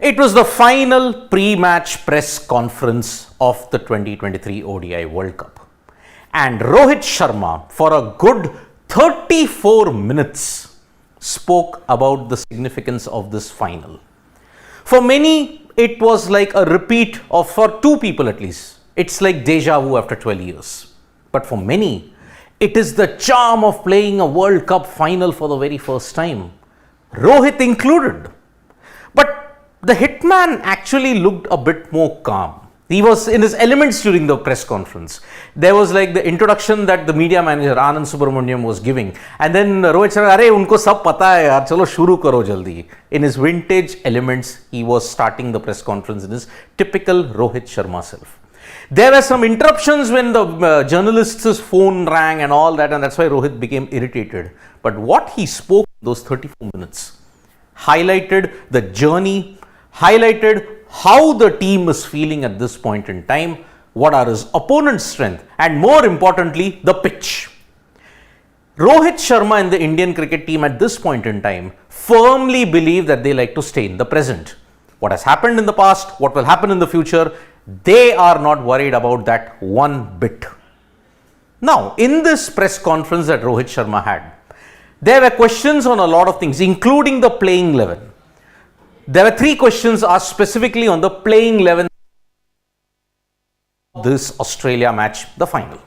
It was the final pre-match press conference of the 2023 ODI World Cup. And Rohit Sharma, for a good 34 minutes, spoke about the significance of this final. For many, it was like a repeat of, for two people at least, it's like deja vu after 12 years. But for many, it is the charm of playing a World Cup final for the very first time, Rohit included. But the hitman actually looked a bit more calm. He was in his elements during the press conference. There was like the introduction that the media manager Anand Subramaniam was giving, and then Rohit Sharma, "Arey, unko sab pata hai yaar, chalo shuru karo jaldi." In his vintage elements, he was starting the press conference in his typical Rohit Sharma self. There were some interruptions when the journalist's phone rang and all that, and that's why Rohit became irritated. But what he spoke those 34 minutes highlighted the journey, highlighted how the team is feeling at this point in time, what are his opponent's strength, and more importantly, the pitch. Rohit Sharma and the Indian cricket team at this point in time firmly believe that they like to stay in the present. What has happened in the past, what will happen in the future, they are not worried about that one bit. Now, in this press conference that Rohit Sharma had, there were questions on a lot of things, including the playing 11. There were three questions asked specifically on the playing 11 of this Australia match, the final.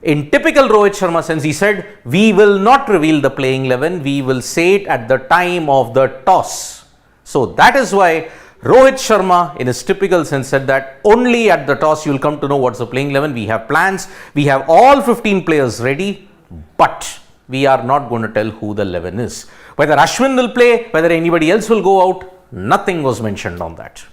In typical Rohit Sharma sense, he said, "We will not reveal the playing 11, we will say it at the time of the toss." So that is why Rohit Sharma, in his typical sense, said that only at the toss you will come to know what's the playing 11. We have plans, we have all 15 players ready, but we are not going to tell who the 11 is. Whether Ashwin will play, whether anybody else will go out, nothing was mentioned on that.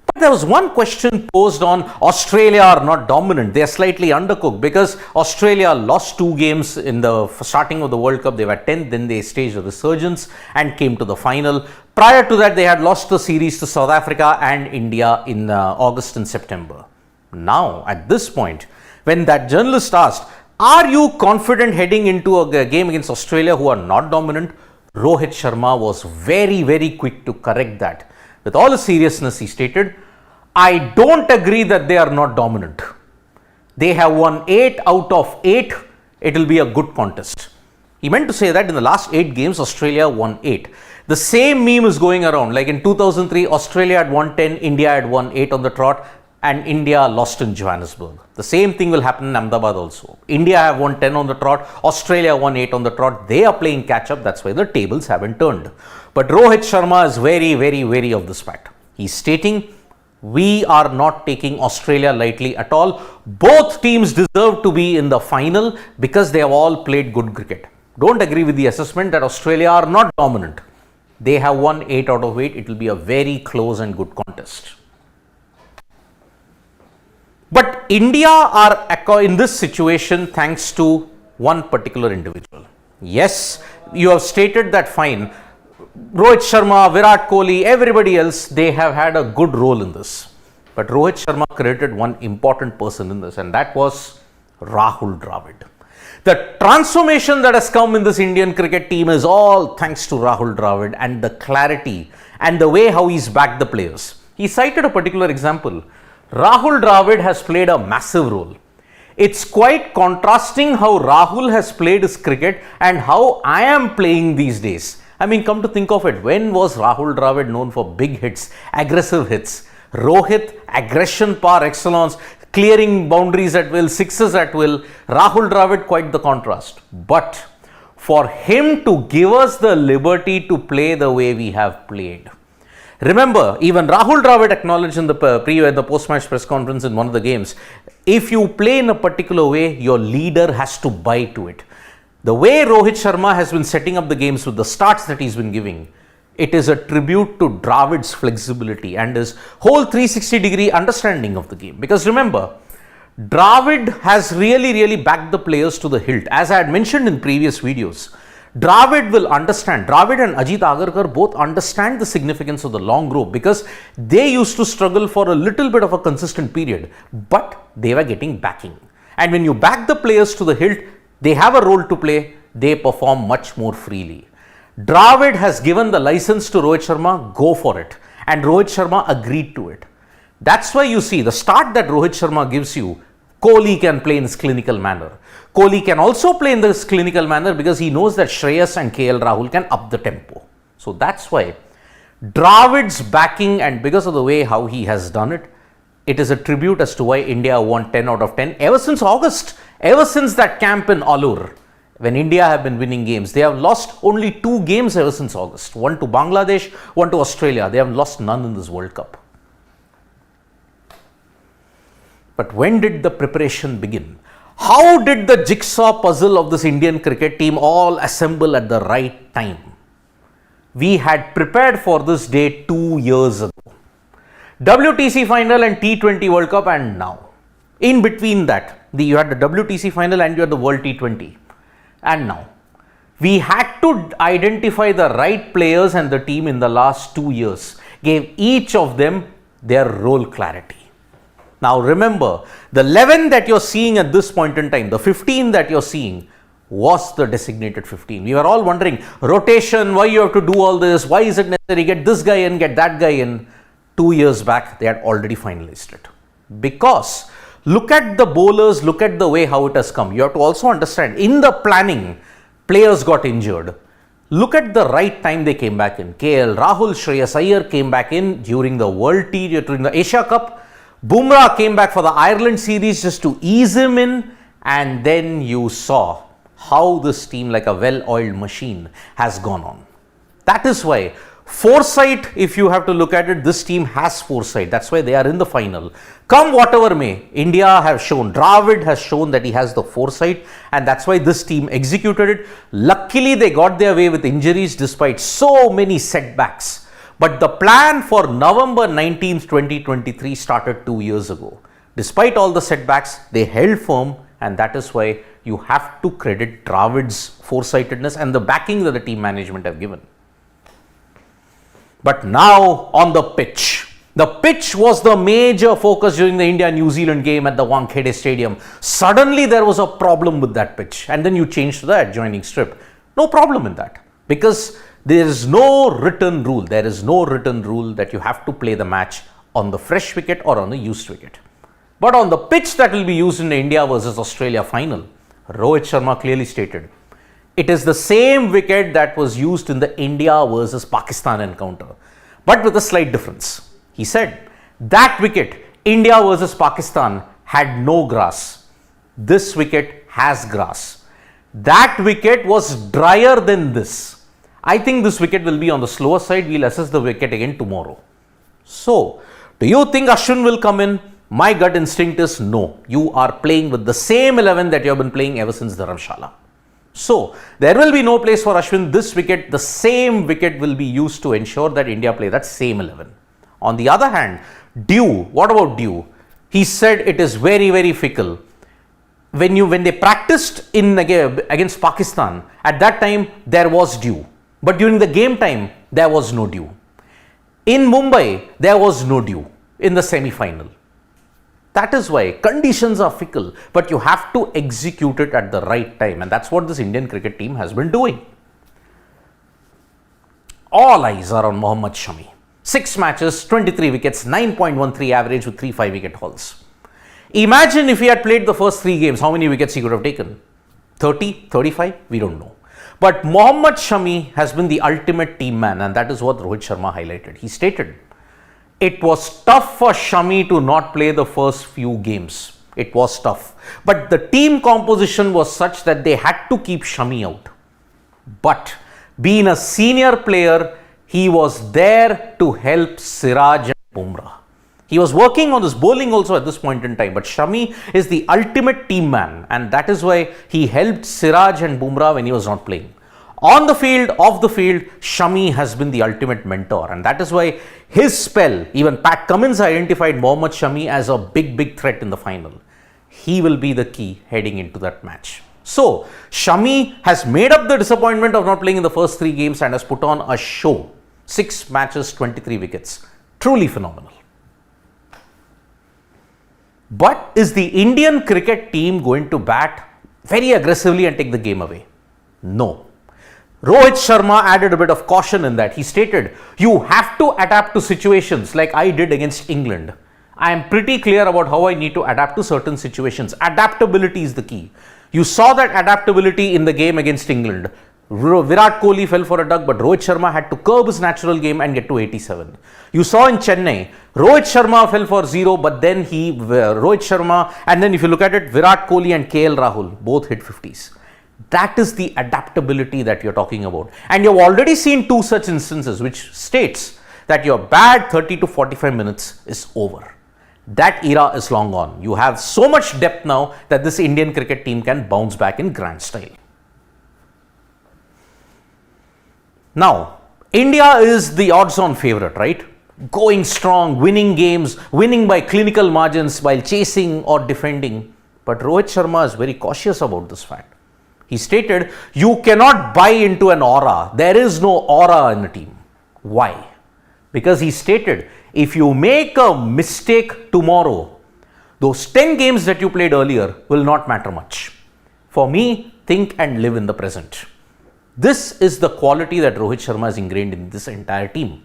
But there was one question posed on Australia are not dominant. They are slightly undercooked because Australia lost 2 games in the starting of the World Cup. They were 10th, then they staged a resurgence and came to the final. Prior to that, they had lost the series to South Africa and India in August and September. Now, at this point, when that journalist asked, "Are you confident heading into a game against Australia who are not dominant?" Rohit Sharma was very, very quick to correct that. With all the seriousness, he stated, "I don't agree that they are not dominant. They have won 8 out of 8. It will be a good contest." He meant to say that in the last 8 games, Australia won 8. The same meme is going around. Like in 2003, Australia had won 10, India had won 8 on the trot, and India lost in Johannesburg. The same thing will happen in Ahmedabad also. India have won 10 on the trot, Australia won 8 on the trot. They are playing catch up. That's why the tables haven't turned. But Rohit Sharma is very, very wary of this fact. He's stating, "We are not taking Australia lightly at all. Both teams deserve to be in the final because they have all played good cricket. Don't agree with the assessment that Australia are not dominant. They have won 8 out of 8. It will be a very close and good contest." But India are in this situation thanks to one particular individual. Yes, you have stated that fine. Rohit Sharma, Virat Kohli, everybody else, they have had a good role in this. But Rohit Sharma credited one important person in this, and that was Rahul Dravid. The transformation that has come in this Indian cricket team is all thanks to Rahul Dravid and the clarity and the way how he's backed the players. He cited a particular example. Rahul Dravid has played a massive role. It's quite contrasting how Rahul has played his cricket and how I am playing these days. I mean, come to think of it, when was Rahul Dravid known for big hits, aggressive hits? Rohit, aggression par excellence, clearing boundaries at will, sixes at will. Rahul Dravid, quite the contrast. But for him to give us the liberty to play the way we have played. Remember, even Rahul Dravid acknowledged in the post-match press conference in one of the games, if you play in a particular way, your leader has to buy to it. The way Rohit Sharma has been setting up the games with the starts that he's been giving, it is a tribute to Dravid's flexibility and his whole 360-degree understanding of the game. Because remember, Dravid has really backed the players to the hilt. As I had mentioned in previous videos, Dravid will understand. Dravid and Ajit Agarkar both understand the significance of the long rope because they used to struggle for a little bit of a consistent period, but they were getting backing. And when you back the players to the hilt, they have a role to play, they perform much more freely. Dravid has given the license to Rohit Sharma, go for it. And Rohit Sharma agreed to it. That's why you see the start that Rohit Sharma gives you, Kohli can play in this clinical manner. Kohli can also play in this clinical manner because he knows that Shreyas and KL Rahul can up the tempo. So that's why Dravid's backing, and because of the way how he has done it, it is a tribute as to why India won 10 out of 10 ever since August, ever since that camp in Alur. When India have been winning games, they have lost only 2 games ever since August. One to Bangladesh, one to Australia. They have lost none in this World Cup. But when did the preparation begin? How did the jigsaw puzzle of this Indian cricket team all assemble at the right time? We had prepared for this day 2 years ago. WTC final and T20 World Cup, and now. In between that, you had the WTC final and you had the World T20. And now, we had to identify the right players and the team in the last 2 years, gave each of them their role clarity. Now remember, the 11 that you're seeing at this point in time, the 15 that you're seeing was the designated 15. We were all wondering, rotation, why you have to do all this, why is it necessary, get this guy in, get that guy in. 2 years back, they had already finalized it. Because look at the bowlers, look at the way how it has come. You have to also understand, in the planning, players got injured. Look at the right time they came back in. KL Rahul, Shreyas Iyer came back in during the World T, during the Asia Cup. Bumrah came back for the Ireland series just to ease him in, and then you saw how this team, like a well-oiled machine, has gone on. That is why foresight, if you have to look at it, this team has foresight. That's why they are in the final. Come whatever may, India have shown, Dravid has shown that he has the foresight, and that's why this team executed it. Luckily, they got their way with injuries despite so many setbacks. But the plan for November 19th, 2023 started 2 years ago. Despite all the setbacks, they held firm, and that is why you have to credit Dravid's foresightedness and the backing that the team management have given. But now on the pitch. The pitch was the major focus during the India-New Zealand game at the Wankhede Stadium. Suddenly there was a problem with that pitch, and then you changed to the adjoining strip. No problem in that, because there is no written rule. There is no written rule that you have to play the match on the fresh wicket or on the used wicket. But on the pitch that will be used in the India versus Australia final, Rohit Sharma clearly stated, it is the same wicket that was used in the India versus Pakistan encounter, but with a slight difference. He said, that wicket, India versus Pakistan, had no grass. This wicket has grass. That wicket was drier than this. I think this wicket will be on the slower side. We'll assess the wicket again tomorrow. So, do you think Ashwin will come in? My gut instinct is no. You are playing with the same 11 that you have been playing ever since Dharamshala. So, there will be no place for Ashwin. This wicket, the same wicket will be used to ensure that India play that same 11. On the other hand, dew. What about dew? He said it is very, very fickle. When they practiced against Pakistan, at that time there was dew. But during the game time, there was no dew. In Mumbai, there was no dew in the semi-final. That is why conditions are fickle, but you have to execute it at the right time, and that's what this Indian cricket team has been doing. All eyes are on Mohammad Shami. 6 matches, 23 wickets, 9.13 average with 3 5-wicket hauls. Imagine if he had played the first 3 games, how many wickets he could have taken? 30, 35? We don't know. But Mohammad Shami has been the ultimate team man, and that is what Rohit Sharma highlighted. He stated, it was tough for Shami to not play the first few games. It was tough. But the team composition was such that they had to keep Shami out. But being a senior player, he was there to help Siraj and Bumrah. He was working on his bowling also at this point in time, but Shami is the ultimate team man, and that is why he helped Siraj and Bumrah when he was not playing. On the field, off the field, Shami has been the ultimate mentor, and that is why his spell, even Pat Cummins identified Mohammad Shami as a big threat in the final. He will be the key heading into that match. So, Shami has made up the disappointment of not playing in the first 3 games and has put on a show. 6 matches, 23 wickets. Truly phenomenal. But is the Indian cricket team going to bat very aggressively and take the game away? No. Rohit Sharma added a bit of caution in that. He stated, you have to adapt to situations like I did against England. I am pretty clear about how I need to adapt to certain situations. Adaptability is the key. You saw that adaptability in the game against England. Virat Kohli fell for a duck, but Rohit Sharma had to curb his natural game and get to 87. You saw in Chennai, Rohit Sharma fell for 0, but then Rohit Sharma, and then if you look at it, Virat Kohli and KL Rahul both hit 50s. That is the adaptability that you're talking about. And you've already seen 2 such instances, which states that your bad 30 to 45 minutes is over. That era is long gone. You have so much depth now that this Indian cricket team can bounce back in grand style. Now, India is the odds-on favourite, right? Going strong, winning games, winning by clinical margins while chasing or defending. But Rohit Sharma is very cautious about this fact. He stated, you cannot buy into an aura. There is no aura in the team. Why? Because he stated, if you make a mistake tomorrow, those 10 games that you played earlier will not matter much. For me, think and live in the present. This is the quality that Rohit Sharma has ingrained in this entire team.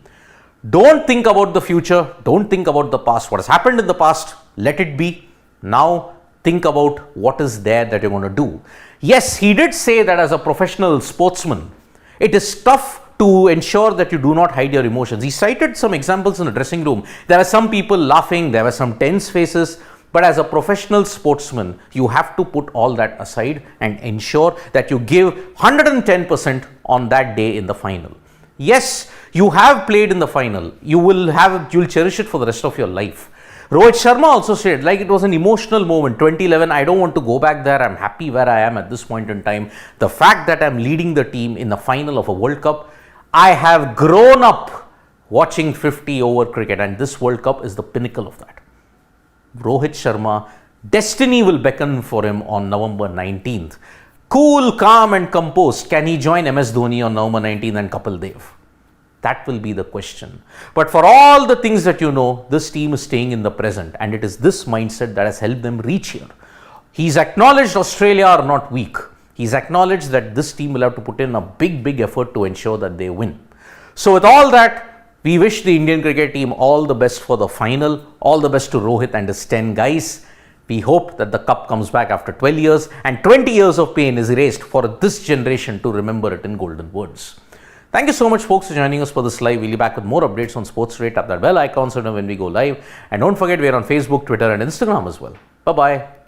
Don't think about the future. Don't think about the past. What has happened in the past, let it be. Now, think about what is there that you're going to do. Yes, he did say that as a professional sportsman, it is tough to ensure that you do not hide your emotions. He cited some examples in the dressing room. There were some people laughing, there were some tense faces, but as a professional sportsman, you have to put all that aside and ensure that you give 110% on that day in the final. Yes, you have played in the final. You'll cherish it for the rest of your life. Rohit Sharma also said, like, it was an emotional moment. 2011, I don't want to go back there. I'm happy where I am at this point in time. The fact that I'm leading the team in the final of a World Cup, I have grown up watching 50 over cricket, and this World Cup is the pinnacle of that. Rohit Sharma, destiny will beckon for him on November 19th. Cool, calm and composed. Can he join MS Dhoni on November 19th and Kapil Dev? That will be the question. But for all the things that you know, this team is staying in the present, and it is this mindset that has helped them reach here. He's acknowledged Australia are not weak. He's acknowledged that this team will have to put in a big effort to ensure that they win. So with all that, we wish the Indian cricket team all the best for the final. All the best to Rohit and his 10 guys. We hope that the cup comes back after 12 years and 20 years of pain is erased for this generation to remember it in golden words. Thank you so much, folks, for joining us for this live. We'll be back with more updates on Sports Today. Tap that bell icon so you know when we go live. And don't forget, we're on Facebook, Twitter and Instagram as well. Bye-bye.